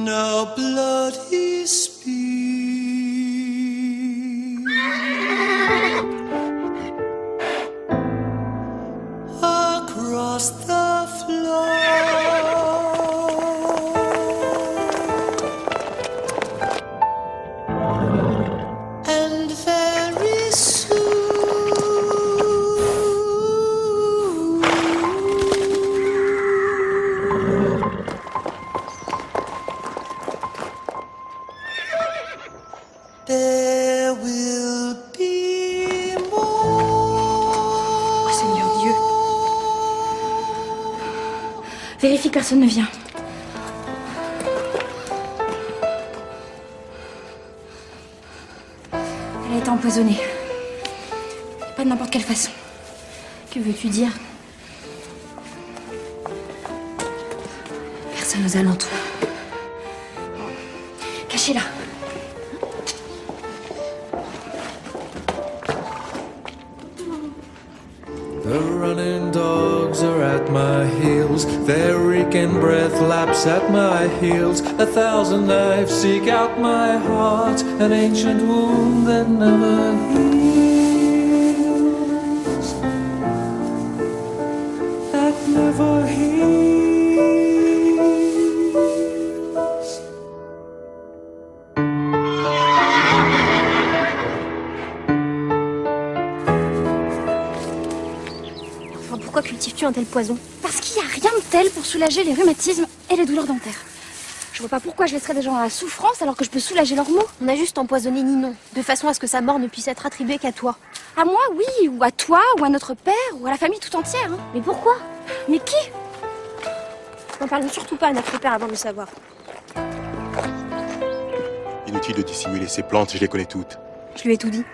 Now bloody speed across the floor, and very soon there will be more. Oh Seigneur Dieu. Vérifie que personne ne vient. Elle a été empoisonnée. Et pas de n'importe quelle façon. Que veux-tu dire? Personne aux alentours. Cachez-la. The running dogs are at my heels, their reeking breath laps at my heels. 1,000 knives seek out my heart, an ancient wound that never heals, that never heals. Enfin, pourquoi cultives-tu un tel poison? Parce qu'il n'y a rien de tel pour soulager les rhumatismes et les douleurs dentaires. Je vois pas pourquoi je laisserais des gens à la souffrance alors que je peux soulager leurs maux. On a juste empoisonné Ninon, de façon à ce que sa mort ne puisse être attribuée qu'à toi. À moi, oui, ou à toi, ou à notre père, ou à la famille tout entière. Hein. Mais pourquoi? Mais qui? N'en parlons surtout pas à notre père avant de le savoir. Inutile de dissimuler ces plantes, je les connais toutes. Je lui ai tout dit.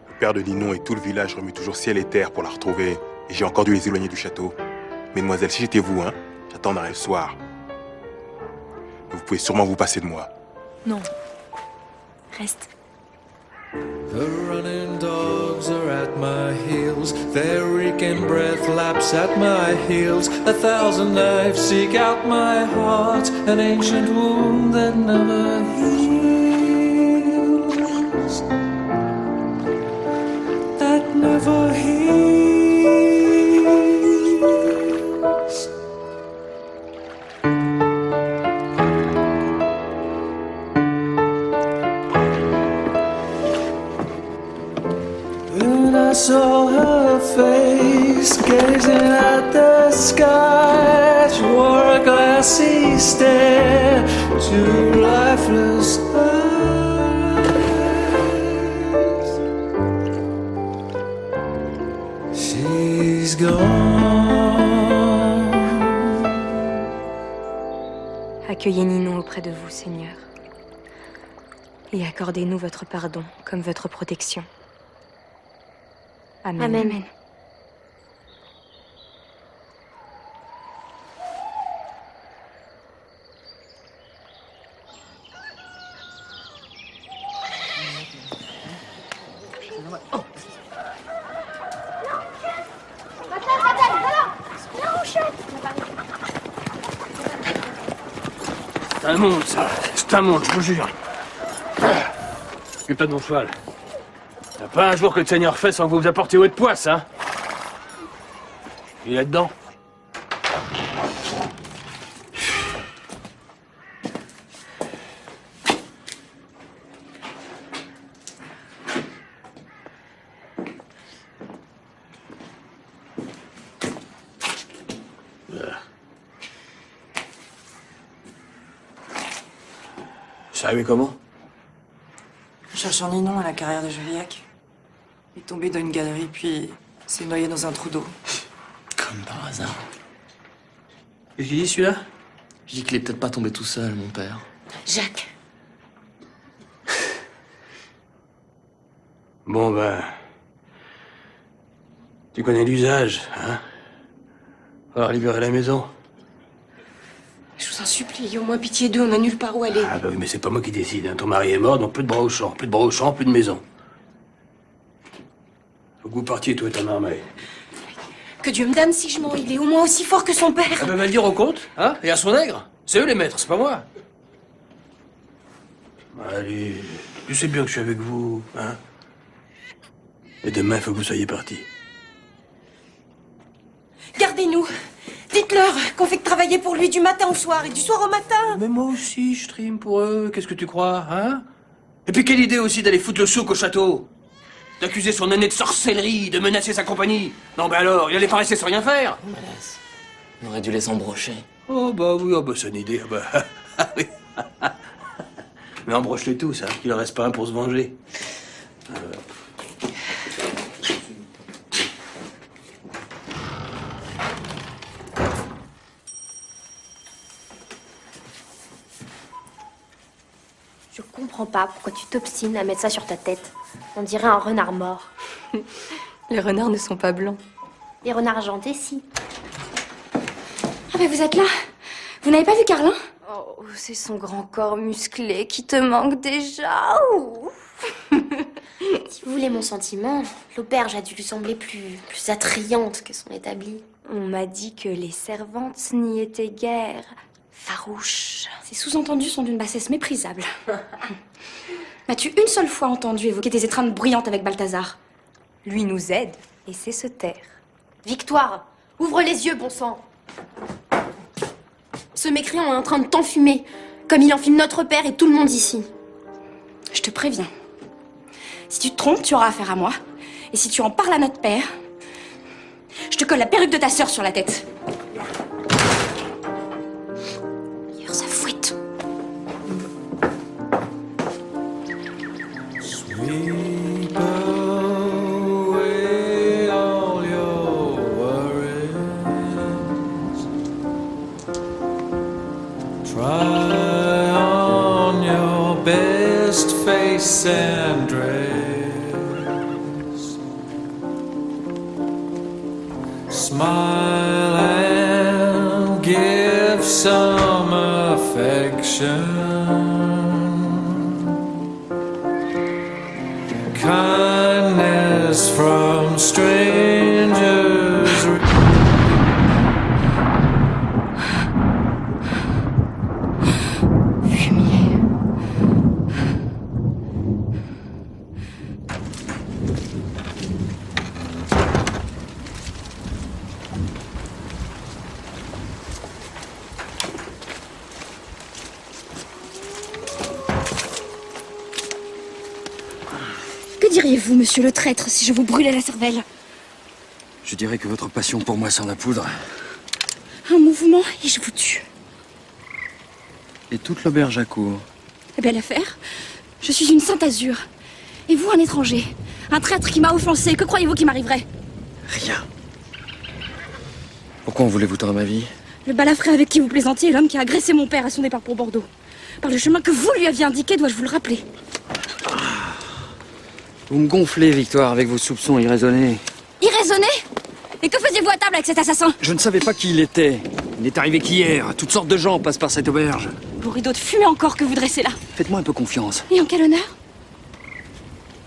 Le père de Ninon et tout le village remuent toujours ciel et terre pour la retrouver. Et j'ai encore dû les éloigner du château. Mesdemoiselles, si j'étais vous, j'attendrais le soir. Vous pouvez sûrement vous passer de moi. Non. Reste. The running dogs are at my heels, their reeking breath laps at my heels. 1,000 knives seek out my heart, an ancient wound that never heals, that never heals. Then I saw her face gazing at the sky. She wore a glassy stare, two lifeless eyes. She's gone. Accueillez Ninon auprès de vous, Seigneur. Et accordez-nous votre pardon comme votre protection. Amen. Amen. C'est un monde, ça. C'est un monde, je vous jure. Occupe-toi de mon cheval. Y a pas un jour que le Seigneur fait sans que vous vous apportiez haut de poisse, hein? Il est là-dedans. Ça arrivé comment? Cherchant Ninon à la carrière de Joliac. Il est tombé dans une galerie, puis s'est noyé dans un trou d'eau. Comme par hasard. Qu'est-ce qu'il dit, celui-là? Je dis qu'il est peut-être pas tombé tout seul, mon père. Jacques. Bon, ben... Tu connais l'usage, hein? On va libérer la maison. Je vous en supplie, ayez au moins pitié d'eux, on n'a nulle part où aller. Ah bah oui, mais c'est pas moi qui décide, hein. Ton mari est mort, donc plus de bras au champ. Plus de bras au champ, plus de maison. Faut que vous partiez, toi et ta marmaille. Que Dieu me damne si je mens, il est au moins aussi fort que son père. Ah bah va le dire au comte, hein? Et à son nègre. C'est eux les maîtres, c'est pas moi. Allez, tu sais bien que je suis avec vous, hein? Et demain, il faut que vous soyez partis. Gardez-nous. Dites-leur qu'on fait que travailler pour lui du matin au soir et du soir au matin. Mais moi aussi, je trime pour eux. Qu'est-ce que tu crois, hein? Et puis quelle idée aussi d'aller foutre le souk au château? D'accuser son aîné de sorcellerie, de menacer sa compagnie. Non, ben alors, il allait pas rester sans rien faire. Malaise. On aurait dû les embrocher. Oh, bah oui, oh, bah c'est une idée. Ah, bah, ah, oui. Mais embroche-les tous, hein, qu'il en reste pas un pour se venger. Je comprends pas pourquoi tu t'obstines à mettre ça sur ta tête. On dirait un renard mort. Les renards ne sont pas blancs. Les renards argentés, si. Ah mais vous êtes là? Vous n'avez pas vu Carlin? Oh, c'est son grand corps musclé qui te manque déjà. Ouh. Si vous voulez mon sentiment, l'auberge a dû lui sembler plus attrayante que son établi. On m'a dit que les servantes n'y étaient guère farouches. Ces sous-entendus sont d'une bassesse méprisable. M'as-tu une seule fois entendu évoquer tes étreintes bruyantes avec Balthazar? Lui nous aide et sait se taire. Victoire, ouvre les yeux, bon sang. Ce mécréant est en train de t'enfumer, comme il enfume notre père et tout le monde ici. Je te préviens. Si tu te trompes, tu auras affaire à moi. Et si tu en parles à notre père, je te colle la perruque de ta sœur sur la tête. D'ailleurs, ça fouette. Sweep away all your worries. Try on your best face and dress. Smile and give some affection. Kindness from strangers. Que diriez-vous, monsieur le traître, si je vous brûlais la cervelle? Je dirais que votre passion pour moi sent la poudre. Un mouvement et je vous tue. Et toute l'auberge à court. Belle affaire. Je suis une Sainte-Azur. Et vous, un étranger. Un traître qui m'a offensé. Que croyez-vous qui m'arriverait? Rien. Pourquoi en voulez-vous tant à ma vie? Le balafré avec qui vous plaisantiez est l'homme qui a agressé mon père à son départ pour Bordeaux. Par le chemin que vous lui aviez indiqué, dois-je vous le rappeler? Vous me gonflez, Victoire, avec vos soupçons irraisonnés. Irraisonné? Et que faisiez-vous à table avec cet assassin? Je ne savais pas qui il était. Il n'est arrivé qu'hier. Toutes sortes de gens passent par cette auberge. Vos rideaux de fumée encore que vous dressez là. Faites-moi un peu confiance. Et en quel honneur?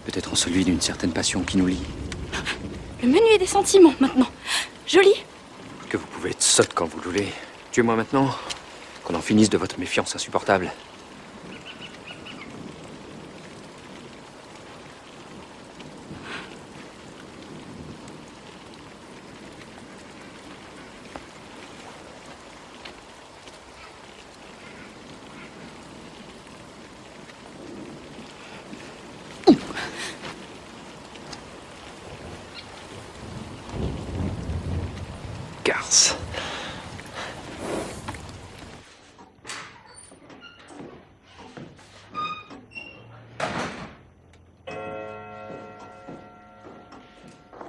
Peut-être en celui d'une certaine passion qui nous lie. Le menu est des sentiments, maintenant. Joli. Que vous pouvez être sotte quand vous le voulez. Tuez-moi maintenant. Qu'on en finisse de votre méfiance insupportable. Garce.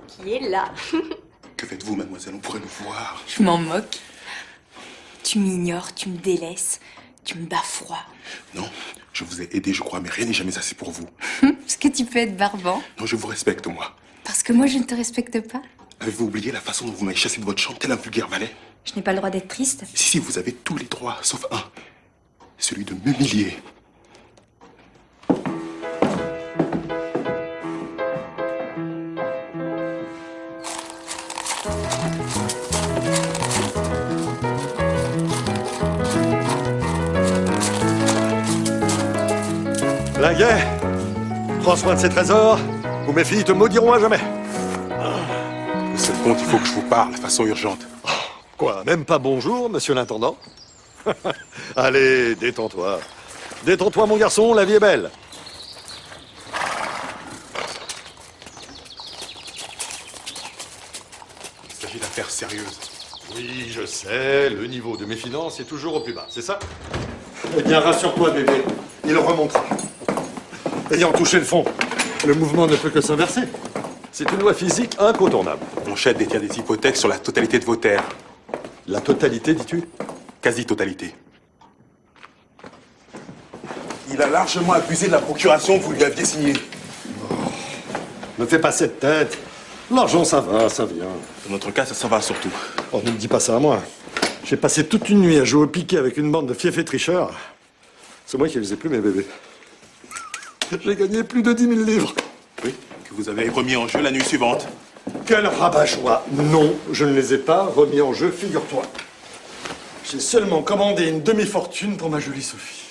Qui est là? Que faites-vous, mademoiselle? On pourrait nous voir. Je m'en moque. Tu m'ignores, tu me délaisses, tu me bats froid. Non, je vous ai aidé, je crois, mais rien n'est jamais assez pour vous. Est-ce que tu peux être barbant? Non, je vous respecte, moi. Parce que moi, je ne te respecte pas. Avez-vous oublié la façon dont vous m'avez chassé de votre chambre, tel un vulgaire valet? Je n'ai pas le droit d'être triste. Si, vous avez tous les droits, sauf un. Celui de m'humilier. Linguet, prends soin de ces trésors, ou mes filles te maudiront à jamais. Monsieur le comte, il faut que je vous parle de façon urgente. Quoi, même pas bonjour, monsieur l'intendant? Allez, détends-toi. Détends-toi, mon garçon, la vie est belle. Il s'agit d'affaires sérieuses. Oui, je sais, le niveau de mes finances est toujours au plus bas, c'est ça? Eh bien, rassure-toi, bébé, il remontera. Ayant touché le fond, le mouvement ne peut que s'inverser. C'est une loi physique incontournable. Mon chef détient des hypothèques sur la totalité de vos terres. La totalité, dis-tu? Quasi-totalité. Il a largement abusé de la procuration que vous lui aviez signée. Ne fais pas cette tête. L'argent, ça va, ça vient. Dans notre cas, ça s'en va surtout. Oh, ne me dis pas ça à moi. J'ai passé toute une nuit à jouer au piquet avec une bande de fiefs tricheurs. C'est moi qui les ai plus, mes bébés. J'ai gagné plus de 10 000 livres. Oui, que vous avez remis en jeu la nuit suivante. Quel rabat-joie! Non, je ne les ai pas remis en jeu, figure-toi. J'ai seulement commandé une demi-fortune pour ma jolie Sophie.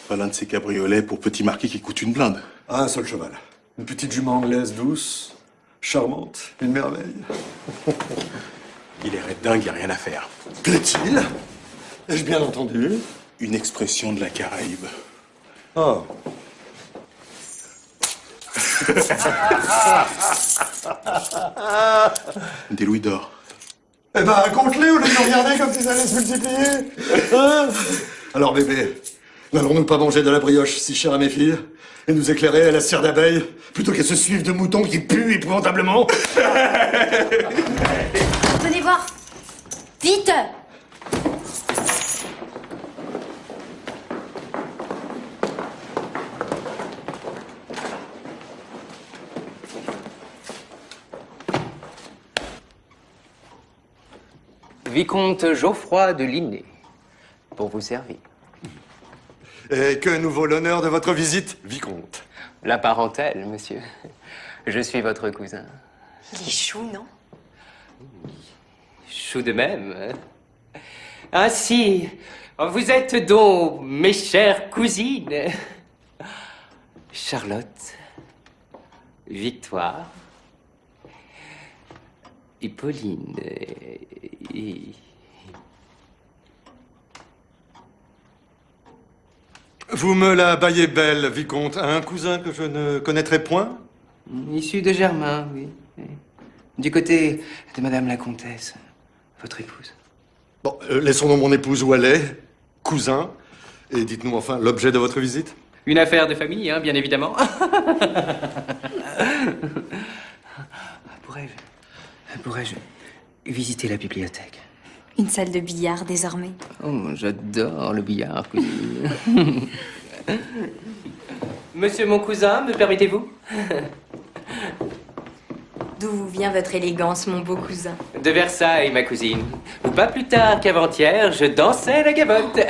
Pas l'un de ces cabriolets pour petit marquis qui coûte une blinde. Un seul cheval. Une petite jument anglaise douce, charmante, une merveille. Il est dingue, il n'y a rien à faire. Plaît-il? Ai-je bien entendu? Une expression de la Caraïbe. Oh. Des louis d'or. Eh ben, compte-les au lieu de nous regarder comme si ça allait se multiplier. Hein? Alors, bébé, n'allons-nous pas manger de la brioche si chère à mes filles et nous éclairer à la cire d'abeille plutôt qu'à se suivre de moutons qui puent épouvantablement? Venez voir. Vite. Vicomte Geoffroy de Linné, pour vous servir. Et que nous vaut l'honneur de votre visite, vicomte? La parentèle, monsieur. Je suis votre cousin. Il est chou, non? Chou de même. Ainsi, vous êtes donc mes chères cousines. Charlotte, Victoire, et Pauline, et... Vous me la baillez belle, vicomte. Un cousin que je ne connaîtrais point? Issu de Germain, oui. Du côté de Madame la Comtesse, votre épouse. Bon, laissons donc mon épouse où elle est, cousin, et dites-nous enfin l'objet de votre visite. Une affaire de famille, hein, bien évidemment. Pourrais-je visiter la bibliothèque? Une salle de billard désormais. Oh, j'adore le billard, cousine. Monsieur mon cousin, me permettez-vous? D'où vient votre élégance, mon beau cousin? De Versailles, ma cousine. Ou pas plus tard qu'avant-hier, je dansais la gavotte.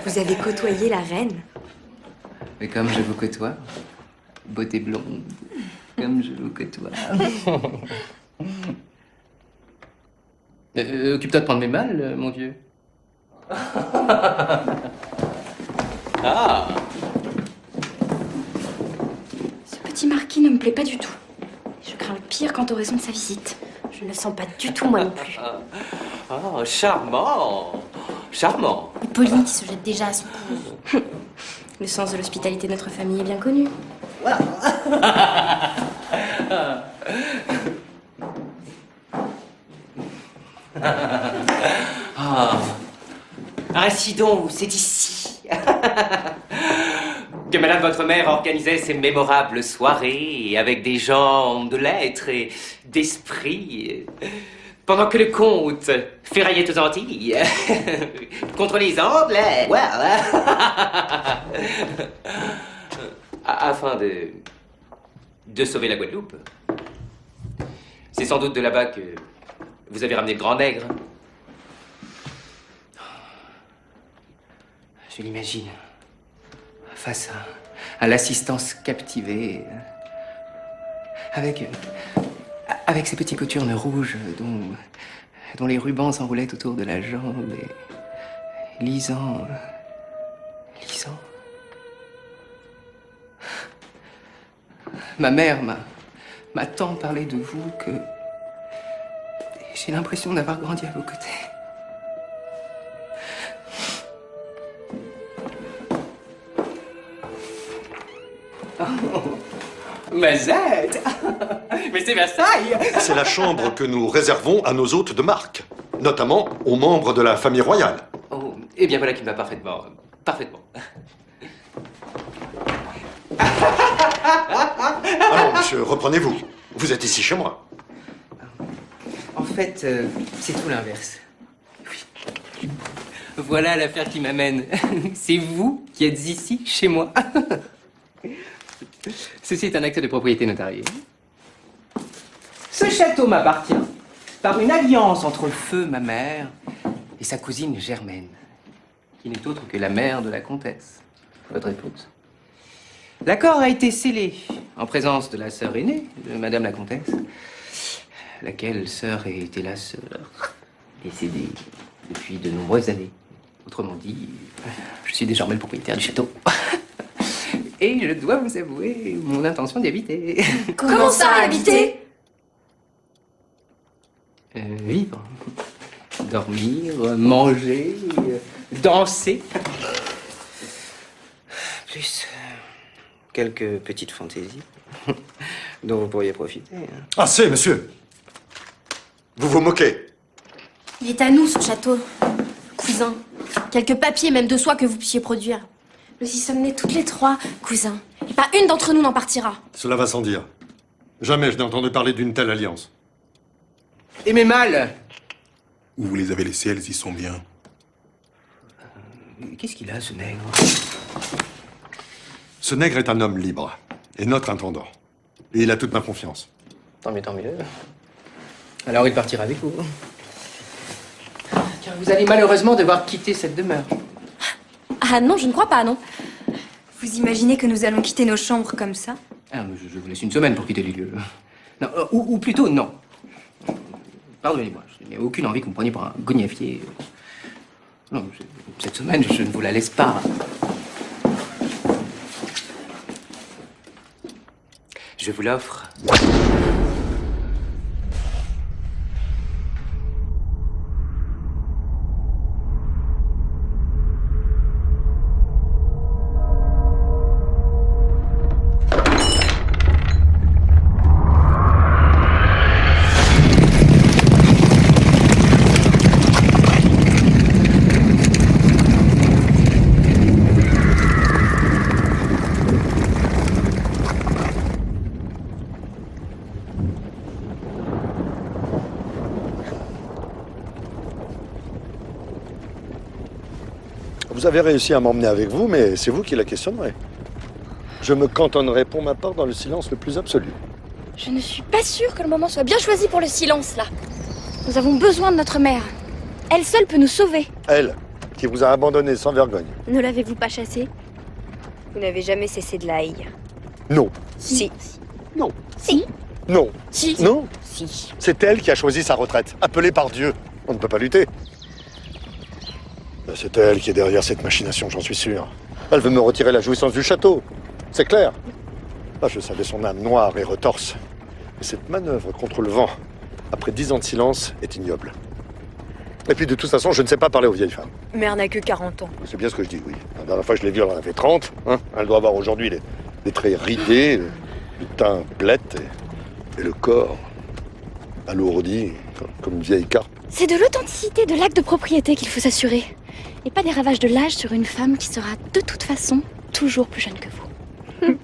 Vous avez côtoyé la reine? Mais comme je vous côtoie, beauté blonde, comme je vous côtoie. Occupe-toi de prendre mes malles, mon vieux. Ah! Ce petit marquis ne me plaît pas du tout. Je crains le pire quant aux raisons de sa visite. Je ne le sens pas du tout, moi non plus. Oh, charmant! Charmant! Et Pauline qui se jette déjà à son tour. Le sens de l'hospitalité de notre famille est bien connu. Ah. Ainsi donc, c'est ici que madame votre mère organisait ses mémorables soirées avec des gens de lettres et d'esprit, pendant que le comte ferraillait aux Antilles contre les Anglais, afin de sauver la Guadeloupe. C'est sans doute de là-bas que vous avez ramené le grand nègre. Je l'imagine, face à l'assistance captivée, avec ces petits cothurnes rouges dont les rubans s'enroulaient autour de la jambe et lisant. Ma mère m'a tant parlé de vous que j'ai l'impression d'avoir grandi à vos côtés. Mazette! Mais c'est Versailles! C'est la chambre que nous réservons à nos hôtes de marque, notamment aux membres de la famille royale. Oh, eh bien voilà qui me va parfaitement. Parfaitement. Alors, monsieur, reprenez-vous. Vous êtes ici chez moi. En fait, c'est tout l'inverse. Oui. Voilà l'affaire qui m'amène. C'est vous qui êtes ici, chez moi. Ceci est un acte de propriété notarié. Ce château m'appartient par une alliance entre feu, ma mère, et sa cousine Germaine, qui n'est autre que la mère de la comtesse, votre épouse. L'accord a été scellé en présence de la sœur aînée de madame la comtesse, laquelle sœur est hélas décédée depuis de nombreuses années. Autrement dit, je suis désormais le propriétaire du château. Et je dois vous avouer mon intention d'y habiter. Comment ça, habiter? Vivre. Dormir, manger, danser. Plus quelques petites fantaisies dont vous pourriez profiter. Assez, monsieur. Vous vous moquez. Il est à nous, ce château. Cousin, quelques papiers, même de soie, que vous puissiez produire. Nous y sommes nés toutes les trois, cousin. Et pas une d'entre nous n'en partira. Cela va sans dire. Jamais je n'ai entendu parler d'une telle alliance. Et mes mâles? Où vous les avez laissés, elles y sont bien. Qu'est-ce qu'il a, ce nègre? Ce nègre est un homme libre, et notre intendant. Et il a toute ma confiance. Tant mieux, tant mieux. Alors il partira avec vous. Car vous allez malheureusement devoir quitter cette demeure. Ah non, je ne crois pas, non. Vous imaginez que nous allons quitter nos chambres comme ça? Ah, mais je vous laisse une semaine pour quitter les lieux. Non, ou plutôt, non. Pardonnez-moi, je n'ai aucune envie que vous me preniez pour un gognafier. Non, cette semaine, je ne vous la laisse pas. Je vous l'offre. Vous avez réussi à m'emmener avec vous, mais c'est vous qui la questionnerez. Je me cantonnerai pour ma part dans le silence le plus absolu. Je ne suis pas sûre que le moment soit bien choisi pour le silence, là. Nous avons besoin de notre mère. Elle seule peut nous sauver. Elle, qui vous a abandonné sans vergogne. Ne l'avez-vous pas chassée? Vous n'avez jamais cessé de la haïr. Non. Si. Non. Si. Non. Si. Non. Si. C'est elle qui a choisi sa retraite, appelée par Dieu. On ne peut pas lutter. C'est elle qui est derrière cette machination, j'en suis sûr. Elle veut me retirer la jouissance du château. C'est clair. Là, je savais son âme noire et retorse. Et cette manœuvre contre le vent, après 10 ans de silence, est ignoble. Et puis, de toute façon, je ne sais pas parler aux vieilles femmes. Mère n'a que 40 ans. C'est bien ce que je dis, oui. La dernière fois que je l'ai vue, elle en avait 30. Hein. Elle doit avoir aujourd'hui les traits ridés, le teint blette et le corps alourdi, comme une vieille carpe. C'est de l'authenticité de l'acte de propriété qu'il faut s'assurer. Et pas des ravages de l'âge sur une femme qui sera de toute façon toujours plus jeune que vous.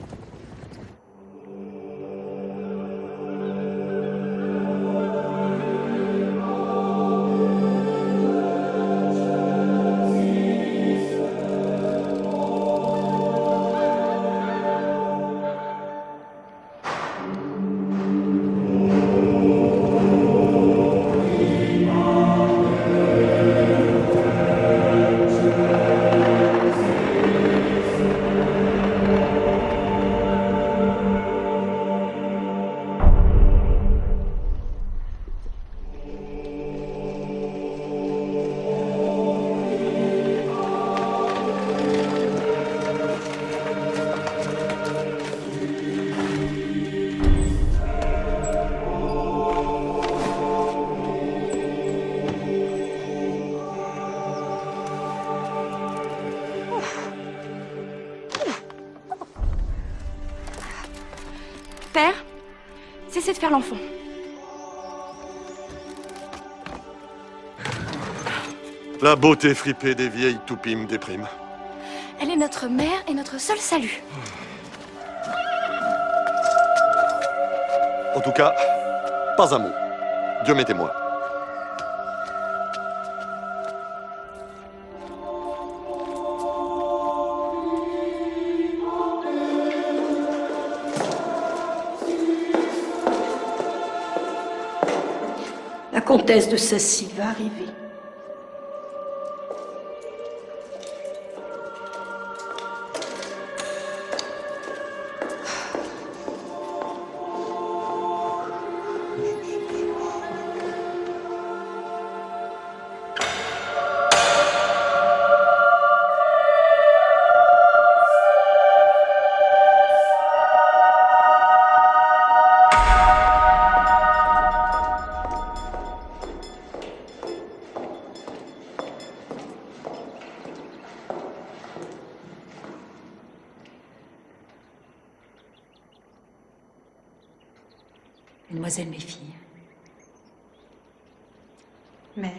Père, cessez de faire l'enfant. La beauté fripée des vieilles toupies me déprime. Elle est notre mère et notre seul salut. En tout cas, pas un mot. Dieu m'est témoin. La comtesse de Sacy va arriver. Mesdemoiselles, mes filles. Mère.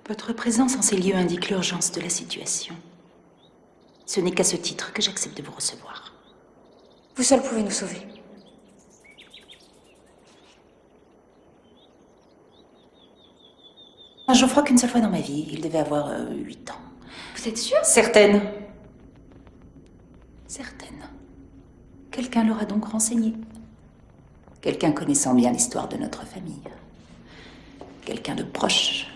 Votre présence en ces lieux indique l'urgence de la situation. Ce n'est qu'à ce titre que j'accepte de vous recevoir. Vous seul pouvez nous sauver. Geoffroy, qu'une seule fois dans ma vie, il devait avoir 8 ans. Vous êtes sûre? Certaines. Certaines. Quelqu'un l'aura donc renseigné. Quelqu'un connaissant bien l'histoire de notre famille. Quelqu'un de proche.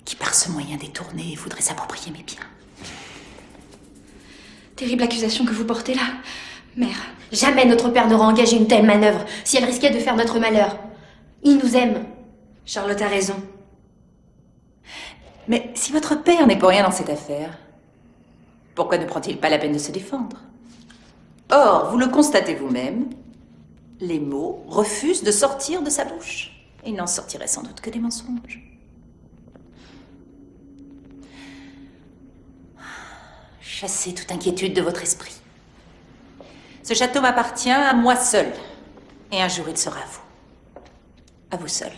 Qui par ce moyen détourné voudrait s'approprier mes biens. Terrible accusation que vous portez là, mère. Jamais notre père n'aurait engagé une telle manœuvre si elle risquait de faire notre malheur. Il nous aime. Charlotte a raison. Mais si votre père n'est pour rien dans cette affaire, pourquoi ne prend-il pas la peine de se défendre? Or, vous le constatez vous-même, les mots refusent de sortir de sa bouche. Il n'en sortirait sans doute que des mensonges. Chassez toute inquiétude de votre esprit. Ce château m'appartient à moi seul. Et un jour, il sera à vous. À vous seul.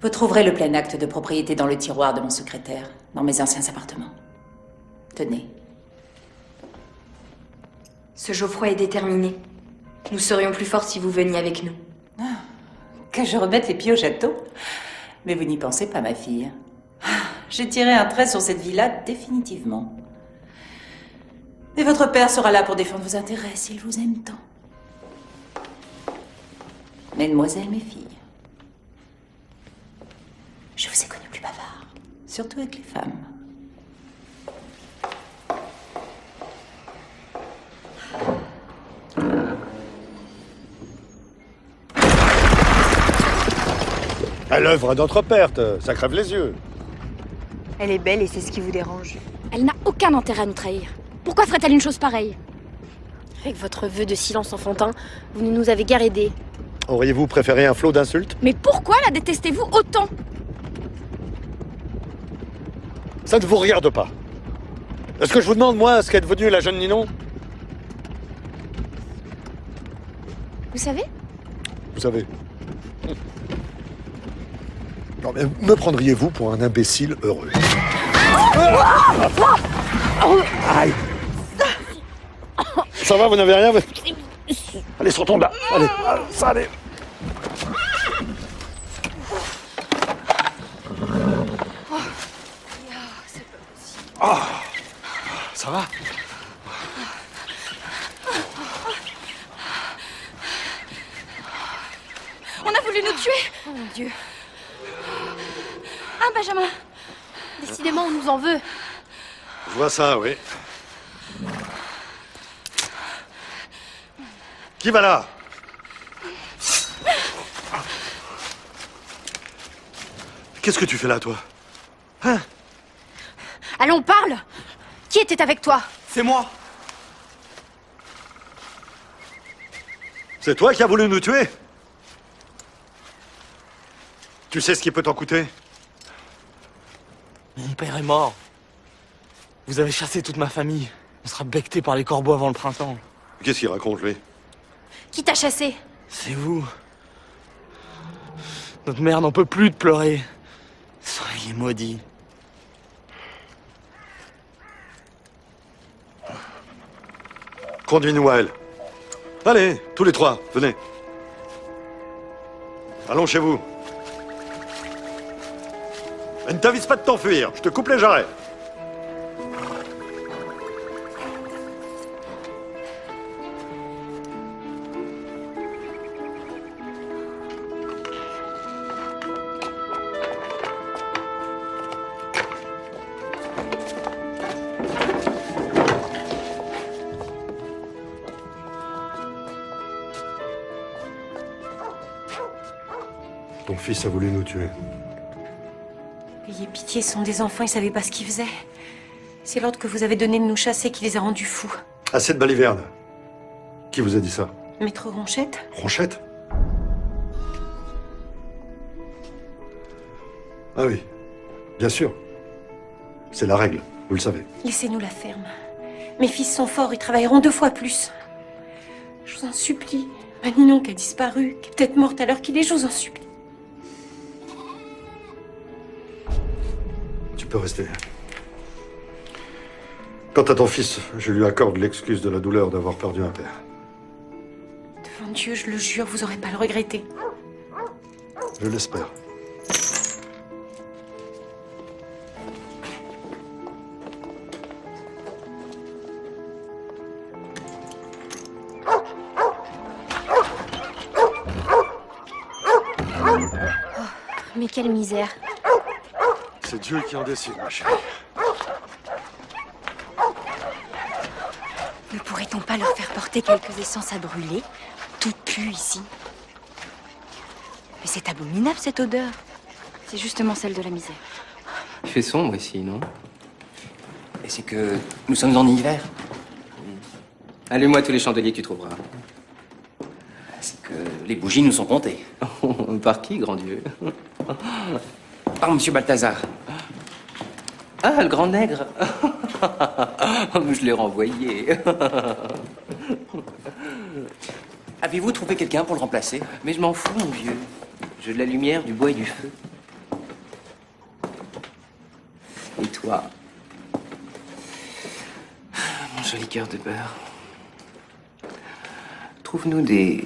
Vous trouverez le plein acte de propriété dans le tiroir de mon secrétaire, dans mes anciens appartements. Tenez. Ce Geoffroy est déterminé. Nous serions plus forts si vous veniez avec nous. Que je remette les pieds au château? Mais vous n'y pensez pas, ma fille. J'ai tiré un trait sur cette villa définitivement. Et votre père sera là pour défendre vos intérêts s'il vous aime tant. Mesdemoiselles, mes filles, je vous ai connu plus bavard, surtout avec les femmes. À l'œuvre à notre perte, ça crève les yeux. Elle est belle et c'est ce qui vous dérange. Elle n'a aucun intérêt à nous trahir. Pourquoi ferait-elle une chose pareille? Avec votre vœu de silence enfantin, vous ne nous avez guère aidés. Auriez-vous préféré un flot d'insultes? Mais pourquoi la détestez-vous autant? Ça ne vous regarde pas. Est-ce que je vous demande, moi, ce qu'est devenue la jeune Ninon? Vous savez? Vous savez. Non, mais me prendriez-vous pour un imbécile heureux? Aïe! Ça va, vous n'avez rien? Allez, sortons de là. Allez, ça allez. Ah, ça va? On a voulu nous tuer! Oh mon Dieu. Ah, Benjamin! Décidément, on nous en veut. Je vois ça, oui. Qui va là? Qu'est-ce que tu fais là, toi? Hein? Allons, parle! Qui était avec toi? C'est moi. C'est toi qui as voulu nous tuer? Tu sais ce qui peut t'en coûter? Mon père est mort. Vous avez chassé toute ma famille. On sera becté par les corbeaux avant le printemps. Qu'est-ce qu'il raconte, lui? Qui t'a chassé? C'est vous. Notre mère n'en peut plus de pleurer. Soyez maudits. Conduis-nous à elle. Allez, tous les trois, venez. Allons chez vous. Et ne t'avise pas de t'enfuir, je te coupe les jarrets. Ton fils a voulu nous tuer. Ayez pitié, ce sont des enfants, ils savaient pas ce qu'ils faisaient. C'est l'ordre que vous avez donné de nous chasser qui les a rendus fous. Assez de balivernes. Qui vous a dit ça? Maître Ronchette? Ronchette? Ah oui, bien sûr. C'est la règle, vous le savez. Laissez-nous la ferme. Mes fils sont forts, ils travailleront 2 fois plus. Je vous en supplie. Ma Ninon qui a disparu, qui est peut-être morte à l'heure qu'il est, je vous en supplie. Tu peux rester. Quant à ton fils, je lui accorde l'excuse de la douleur d'avoir perdu un père. Devant Dieu, je le jure, vous aurez pas à le regretter. Je l'espère. Mais quelle misère. C'est Dieu qui en décide, ma chérie. Ne pourrait-on pas leur faire porter quelques essences à brûler? Tout pue ici. Mais c'est abominable cette odeur. C'est justement celle de la misère. Il fait sombre ici, non? Et c'est que nous sommes en hiver. Allume-moi tous les chandeliers que tu trouveras. C'est que les bougies nous sont comptées. Par qui, grand Dieu? Par Monsieur Balthazar. Ah, le grand nègre. Je l'ai renvoyé. Avez-vous trouvé quelqu'un pour le remplacer? Mais je m'en fous, mon vieux. Je veux de la lumière, du bois et du feu. Et toi? Mon joli cœur de beurre. Trouve-nous des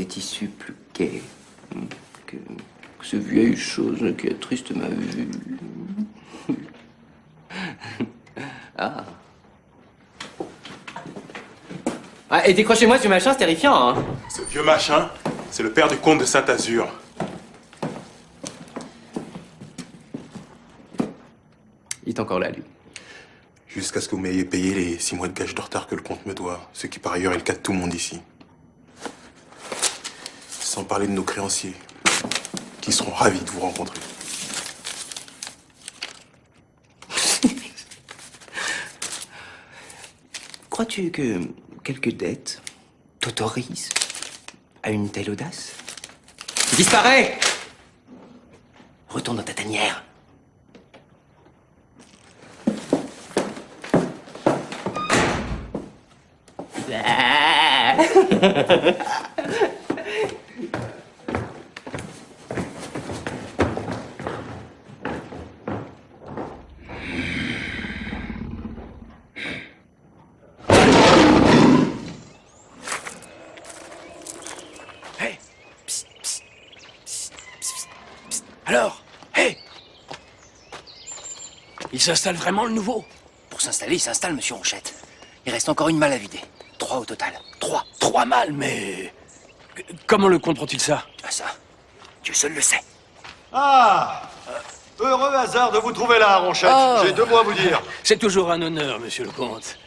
tissus plus gais que ces vieilles choses qui attristent ma vue. Ah. Ah, et décrochez-moi ce machin, c'est terrifiant, hein. Ce vieux machin, c'est le père du comte de Saint-Azur. Il est encore là, lui. Jusqu'à ce que vous m'ayez payé les 6 mois de gage de retard que le comte me doit, ce qui par ailleurs est le cas de tout le monde ici. Sans parler de nos créanciers, qui seront ravis de vous rencontrer. Crois-tu que quelques dettes t'autorisent à une telle audace? Disparais! Retourne dans ta tanière. Alors, hé! Il s'installe vraiment, le nouveau? Pour s'installer, il s'installe, monsieur Ronchette. Il reste encore une malle à vider. 3 au total. 3. 3 malles, mais... Comment le comprend-il ça? Ah ça, Dieu seul le sait. Ah! Heureux hasard de vous trouver là, Ronchette. Oh. J'ai 2 mots à vous dire. C'est toujours un honneur, monsieur le comte.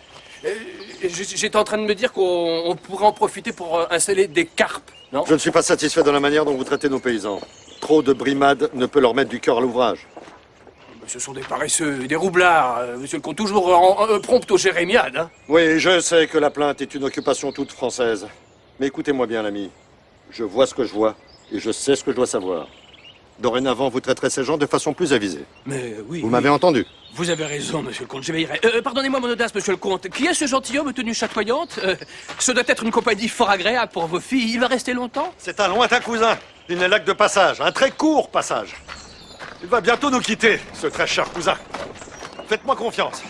J'étais en train de me dire qu'on pourrait en profiter pour installer des carpes, non? Je ne suis pas satisfait de la manière dont vous traitez nos paysans. Trop de brimades ne peut leur mettre du cœur à l'ouvrage. Ce sont des paresseux et des roublards, monsieur le comte, toujours prompt aux jérémiades, hein? Oui, je sais que la plainte est une occupation toute française. Mais écoutez-moi bien, l'ami. Je vois ce que je vois et je sais ce que je dois savoir. Dorénavant, vous traiterez ces gens de façon plus avisée. Mais oui. Vous m'avez entendu? Vous avez raison, monsieur le comte, je veillerai. Pardonnez-moi mon audace, monsieur le comte. Qui est ce gentilhomme aux tenues chatoyantes? Ce doit être une compagnie fort agréable pour vos filles. Il va rester longtemps? C'est un lointain cousin. Il n'est là que de passage, un très court passage. Il va bientôt nous quitter, ce très cher cousin. Faites-moi confiance.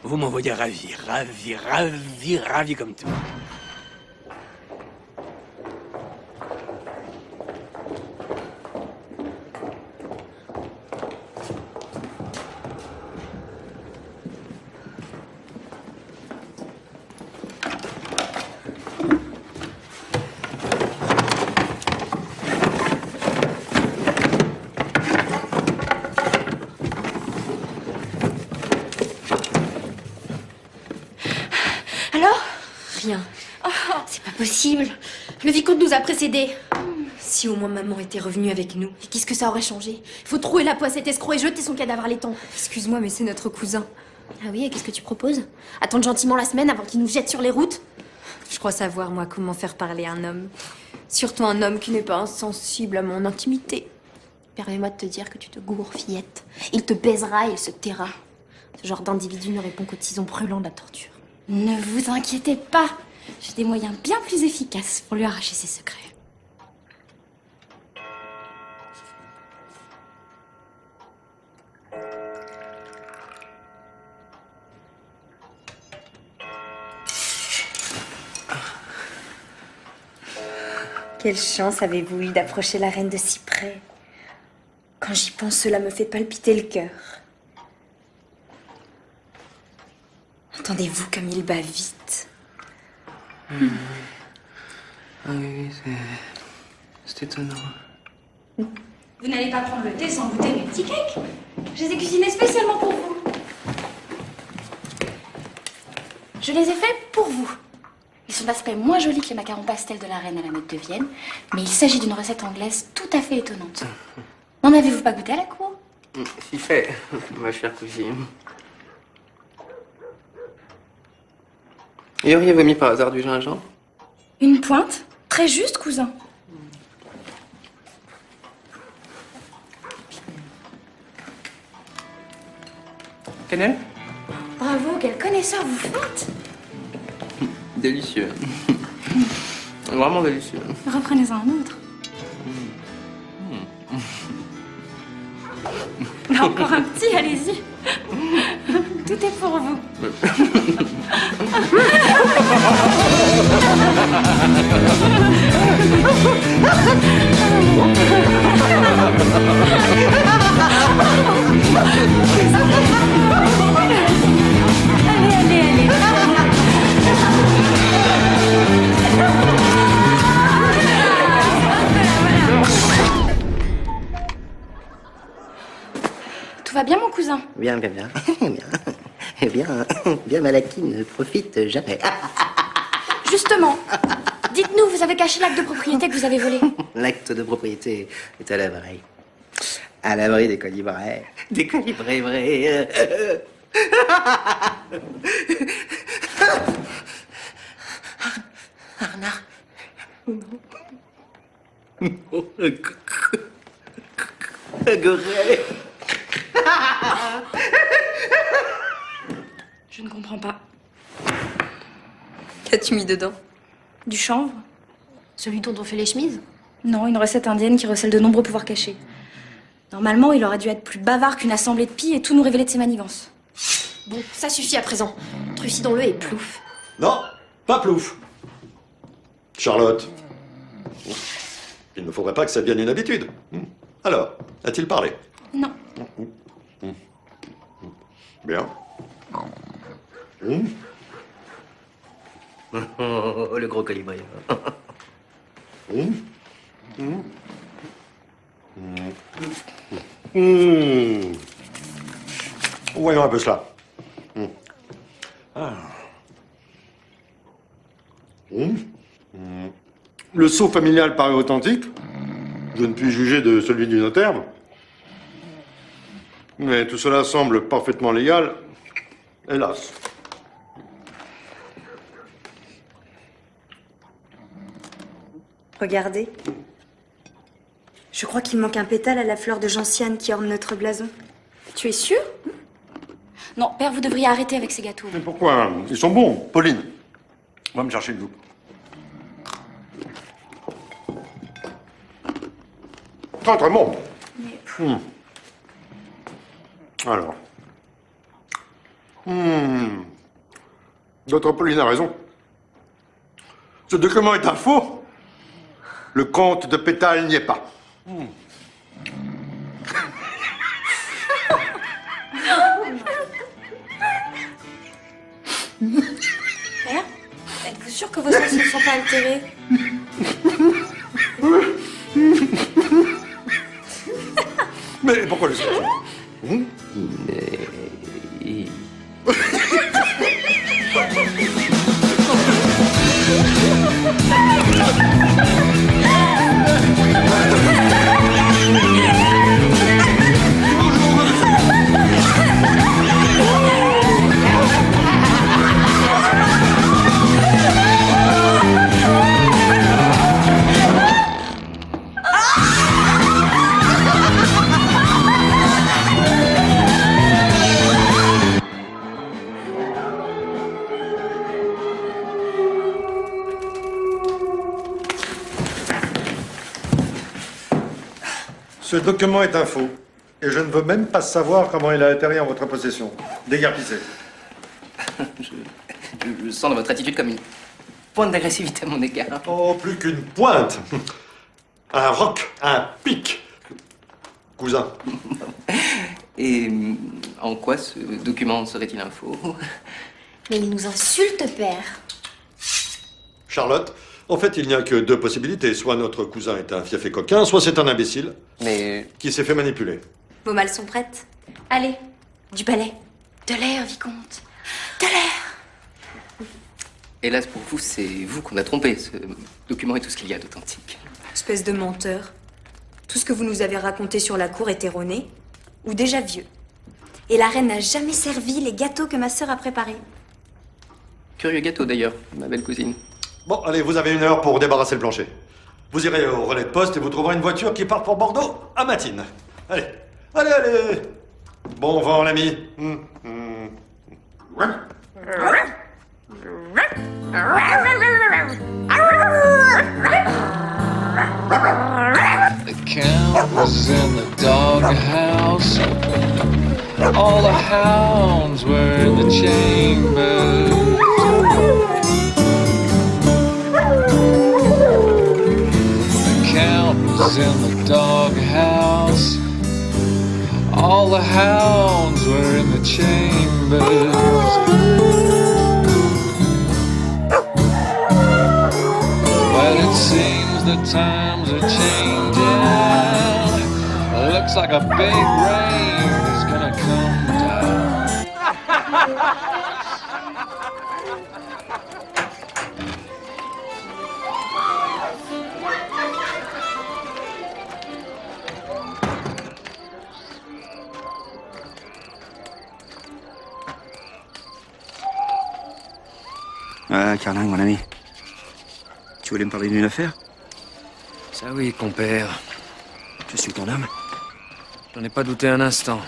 Vous m'envoyez ravi, ravi, ravi, ravi comme tout. Alors? Rien. C'est pas possible. Le vicomte nous a précédés. Si au moins maman était revenue avec nous. Et qu'est-ce que ça aurait changé? Il faut trouver la peau à cet escroc et jeter son cadavre à l'étang. Excuse-moi, mais c'est notre cousin. Ah oui, et qu'est-ce que tu proposes? Attendre gentiment la semaine avant qu'il nous jette sur les routes? Je crois savoir, moi, comment faire parler un homme. Surtout un homme qui n'est pas insensible à mon intimité. Permets-moi de te dire que tu te gourres, fillette. Il te baisera et il se taira. Ce genre d'individu ne répond qu'aux tisons brûlants de la torture. Ne vous inquiétez pas. J'ai des moyens bien plus efficaces pour lui arracher ses secrets. Quelle chance avez-vous eu d'approcher la reine de si près. Quand j'y pense, cela me fait palpiter le cœur. Entendez-vous comme il bat vite? Ah oui, c'est étonnant. Vous n'allez pas prendre le thé sans goûter mes petits cakes? Je les ai cuisinés spécialement pour vous. Je les ai faits pour vous. Ils sont d'aspect moins jolis que les macarons pastels de la reine à la mode de Vienne, mais il s'agit d'une recette anglaise tout à fait étonnante. N'en avez-vous pas goûté à la cour? Si fait, ma chère cousine. Et auriez-vous mis par hasard du gingembre? Une pointe? Très juste, cousin. Cannelle? Bravo, quel connaisseur vous faites! Délicieux. Vraiment délicieux. Reprenez-en un autre. Encore un petit, allez-y. Tout est pour vous. Allez, allez, allez. Tout va bien, mon cousin? Bien, bien, bien. Bien, Malaki ne profite jamais. Justement, dites-nous, vous avez caché l'acte de propriété que vous avez volé. L'acte de propriété est à l'abri. À l'abri des colibrés. Des colibrés vrais. Arnard. Gorée. Je ne comprends pas. Qu'as-tu mis dedans? Du chanvre? Celui dont on fait les chemises? Non, une recette indienne qui recèle de nombreux pouvoirs cachés. Normalement, il aurait dû être plus bavard qu'une assemblée de pies et tout nous révéler de ses manigances. Bon, ça suffit à présent. Trucidons-le et plouf. Non, pas plouf. Charlotte. Il ne faudrait pas que ça devienne une habitude. Alors, a-t-il parlé? Non. Bien. Oh, le gros colibré. Voyons un peu cela. Ah. Le sceau familial paraît authentique. Je ne puis juger de celui du notaire. Mais tout cela semble parfaitement légal. Hélas. Regardez. Je crois qu'il manque un pétale à la fleur de gentiane qui orne notre blason. Tu es sûr? Non, père, vous devriez arrêter avec ces gâteaux. Mais pourquoi? Ils sont bons. Pauline, va me chercher une loupe. Très très bon. Alors. Notre Pauline a raison. Ce document est un faux. Le comte de Pétale n'y est pas. Père, êtes-vous sûr que vos sens ne sont pas altérés? Mais pourquoi le sortir? Ce document est un faux. Et je ne veux même pas savoir comment il a atterri en votre possession. Déguerpissez. Je sens dans votre attitude comme une pointe d'agressivité à mon égard. Oh, plus qu'une pointe. Un roc, un pic. Cousin. Et en quoi ce document serait-il un faux? Mais il nous insulte, père. Charlotte, en fait, il n'y a que deux possibilités. Soit notre cousin est un fief et coquin, soit c'est un imbécile. Mais... qui s'est fait manipuler. Vos malles sont prêtes. Allez, Du balai. de l'air, vicomte. De l'air. Hélas pour vous, c'est vous qu'on a trompé. Ce document est tout ce qu'il y a d'authentique. Espèce de menteur. Tout ce que vous nous avez raconté sur la cour est erroné, ou déjà vieux. Et la reine n'a jamais servi les gâteaux que ma sœur a préparés. Curieux gâteau d'ailleurs, ma belle cousine. Bon, allez, vous avez 1 heure pour débarrasser le plancher. Vous irez au relais de poste et vous trouverez une voiture qui part pour Bordeaux à Matine. Allez, allez, allez. Bon vent, l'ami. The count was in the doghouse. All the hounds were in the chambers. The count was in the doghouse. All the hounds were in the chambers. But it seems the times are changing. Looks like a big rain is gonna come down. Ah, Carling, mon ami. Tu voulais me parler d'une affaire? Ça oui, compère. Je suis ton homme. J'en ai pas douté un instant.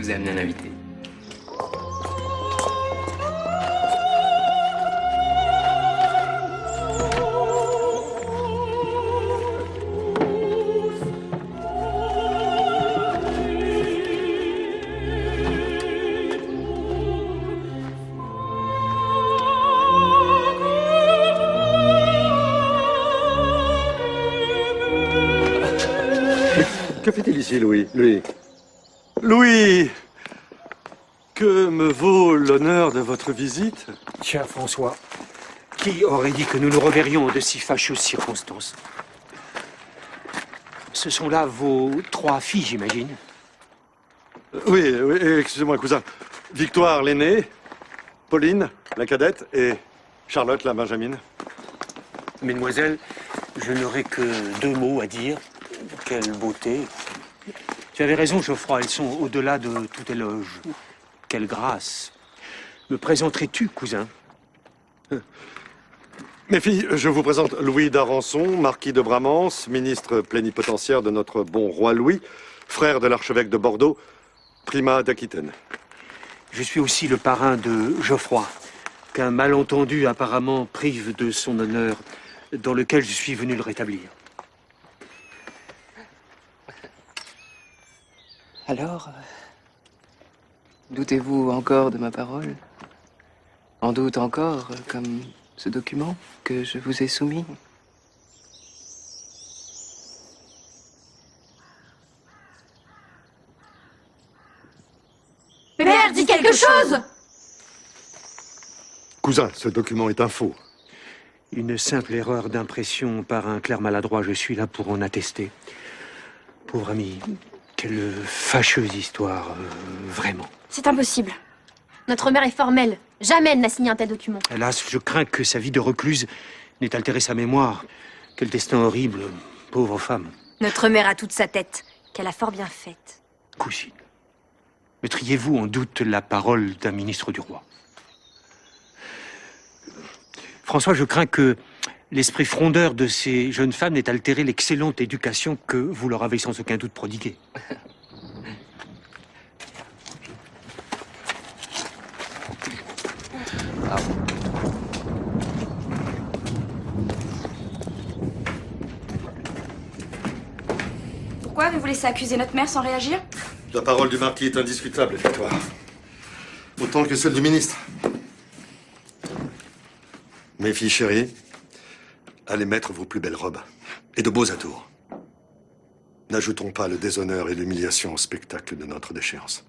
vous ai amené un invité. Que fait-il ici, Louis? Louis, que me vaut l'honneur de votre visite? Tiens, François, qui aurait dit que nous nous reverrions en de si fâcheuses circonstances? Ce sont là vos 3 filles, j'imagine? Oui, excusez-moi, cousin. Victoire, l'aînée, Pauline, la cadette, et Charlotte, la benjamine. Mesdemoiselles, je n'aurai que 2 mots à dire. Quelle beauté. Tu avais raison, Geoffroy, elles sont au-delà de tout éloge. Quelle grâce. Me présenterais-tu, cousin? Mes filles, je vous présente Louis d'Arançon, marquis de Bramance, ministre plénipotentiaire de notre bon roi Louis, frère de l'archevêque de Bordeaux, primat d'Aquitaine. Je suis aussi le parrain de Geoffroy, qu'un malentendu apparemment prive de son honneur, dans lequel je suis venu le rétablir. Alors, doutez-vous encore de ma parole? En doute encore, comme ce document que je vous ai soumis? Père, dis quelque chose! Cousin, ce document est un faux. Une simple erreur d'impression par un clerc maladroit, je suis là pour en attester. Pauvre ami, quelle fâcheuse histoire, vraiment. C'est impossible. Notre mère est formelle. Jamais elle n'a signé un tel document. Hélas, je crains que sa vie de recluse n'ait altéré sa mémoire. Quel destin horrible, pauvre femme. Notre mère a toute sa tête, qu'elle a fort bien faite. Cousine, mettriez-vous en doute la parole d'un ministre du roi? François, je crains que l'esprit frondeur de ces jeunes femmes n'ait altéré l'excellente éducation que vous leur avez sans aucun doute prodiguée. Pourquoi vous laissez accuser notre mère sans réagir? La parole du marquis est indiscutable, Victoire. Autant que celle du ministre. Mes filles chéries, allez mettre vos plus belles robes et de beaux atours. N'ajoutons pas le déshonneur et l'humiliation au spectacle de notre déchéance.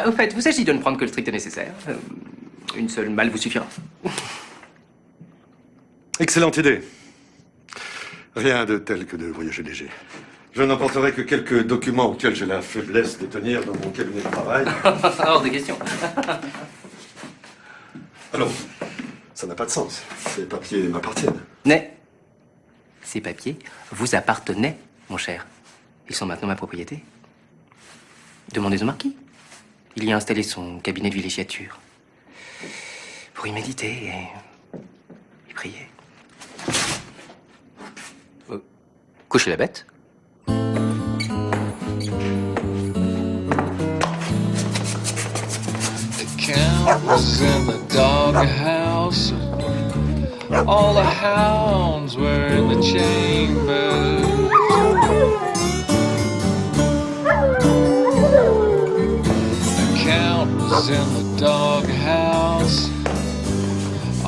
Au fait, vous s'agit de ne prendre que le strict nécessaire. Une seule malle vous suffira. Excellente idée. Rien de tel que de voyager léger. Je n'emporterai que quelques documents auxquels j'ai la faiblesse de tenir dans mon cabinet de travail. Hors de question. Alors, ça n'a pas de sens. Ces papiers m'appartiennent. Mais ces papiers vous appartenaient, mon cher. Ils sont maintenant ma propriété. Demandez au marquis. Il y a installé son cabinet de villégiature. Pour y méditer et prier. Couchez la bête. The count was in the doghouse. All the hounds were in the chamber. The count was in the doghouse.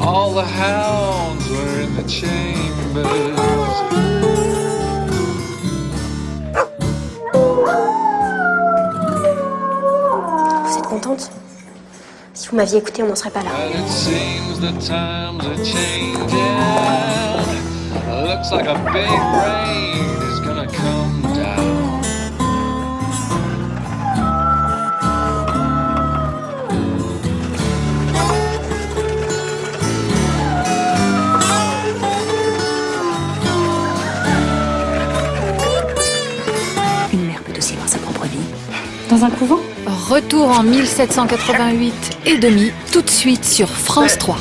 All the hounds were in the chambers. Vous êtes contente? Si vous m'aviez écouté, on n'en serait pas là. But it seems the times are changing. Looks like a big rain is gonna come down. Une mère peut aussi avoir sa propre vie. Dans un couvent? Retour en 1788 et demi, tout de suite sur France 3.